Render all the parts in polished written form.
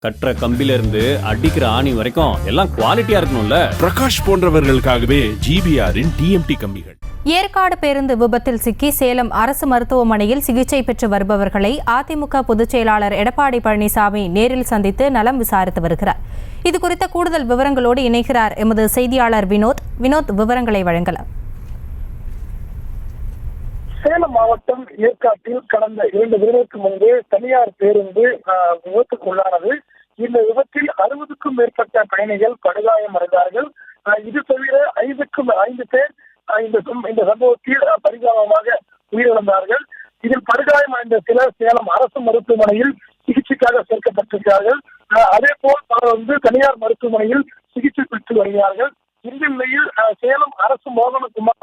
கட்டுற கம்பில இருந்து அடிக்கிற ஆணி வரைக்கும் எல்லாம் குவாலிட்டியா இருக்கணும்ல. பிரகாஷ் போன்றவர்களுக்காகவே ஜிபிஆரின் டிஎம்டி கம்பிகள். ஏற்காடு பேருந்து விபத்தில் சிக்கி சேலம் அரசு மருத்துவமனையில் சிகிச்சை பெற்று வருபவர்களை அதிமுக பொதுச் செயலாளர் எடப்பாடி பழனிசாமி நேரில் சந்தித்து நலம் விசாரித்து வருகிறார். இதுகுறித்த கூடுதல் விவரங்களோடு இணைகிறார் எமது செய்தியாளர் வினோத். விவரங்களை வழங்கலாம். சேலம் மாவட்டம் ஏற்காட்டில் கடந்த 2 தினங்களுக்கு முன்பு தனியார் பேருந்து விபத்துக்குள்ளானது. இந்த விபத்தில் 60க்கும் மேற்பட்ட பயணிகள் படுகாயம் அடைந்தார்கள். இது தவிர 5 பேர் இந்த சம்பவத்தில் பரிதாபமாக உயிரிழந்தார்கள். இதில் படுகாயம் அடைந்த சிலர் சேலம் அரசு மருத்துவமனையில் சிகிச்சைக்காக சேர்க்கப்பட்டிருக்கிறார்கள். அதே போல் தனியார் மருத்துவமனையில் சிகிச்சை பெற்று வருகிறார்கள். இந்த நிலையில் சேலம் அரசு மோகனகுமார்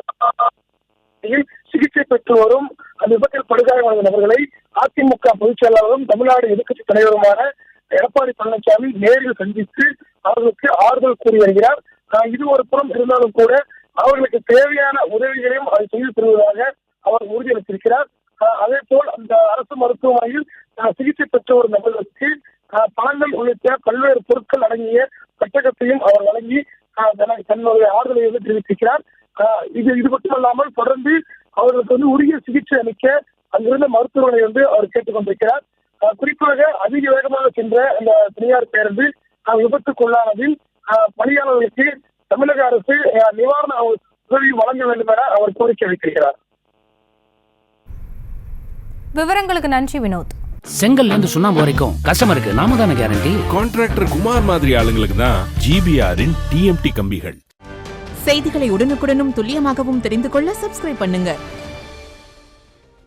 சிகிச்சை பெற்று வரும் அந்த விபத்தில் படுகாயமடைந்த நபர்களை அதிமுக பொதுச் செயலாளரும் தமிழ்நாடு எதிர்க்கட்சி தலைவருமான எடப்பாடி பழனிசாமி நேரில் சந்தித்து அவர்களுக்கு ஆறுதல் கூறி வருகிறார். இது ஒரு புறம் இருந்தாலும் கூட அவர்களுக்கு தேவையான உதவிகளையும் அதை செய்து தருவதாக அவர் உறுதியளித்திருக்கிறார். அதே போல் அந்த அரசு மருத்துவமனையில் சிகிச்சை பெற்ற ஒரு நபர்களுக்கு பணங்கள் உள்ளிட்ட பல்வேறு பொருட்கள் அடங்கிய பெட்டகத்தையும் அவர் வழங்கி தன்னுடைய ஆறுதலை தெரிவித்திருக்கிறார். இது மட்டுமல்லாமல் தொடர்ந்து அவர்களுக்கு உரிய சிகிச்சை அளிக்க அங்கிருந்த மருத்துவமனை அவர் கேட்டுக் கொண்டிருக்கிறார். குறிப்பாக அதிக வேகமாக சென்ற அந்த தனியார் பேருந்து விபத்துக்குள்ளானதில் பணியாளர்களுக்கு தமிழக அரசு நிவாரண உதவி வழங்க வேண்டும் என அவர் கோரிக்கை வைத்திருக்கிறார். விவரங்களுக்கு நன்றி வினோத். செங்கல்ல இருந்து சுண்ணாம்பு வரைக்கும் கஸ்டமருக்கு நாம தானே கேரண்டி. கான்ட்ராக்டர் குமார் மாதிரி ஆளுங்களுக்கு தான் ஜிபிஆரின் டிஎம்டி கம்பிகள். செய்திகளை உடனுக்குடனும் துல்லியமாகவும் தெரிந்து கொள்ள சப்ஸ்கிரைப் பண்ணுங்க.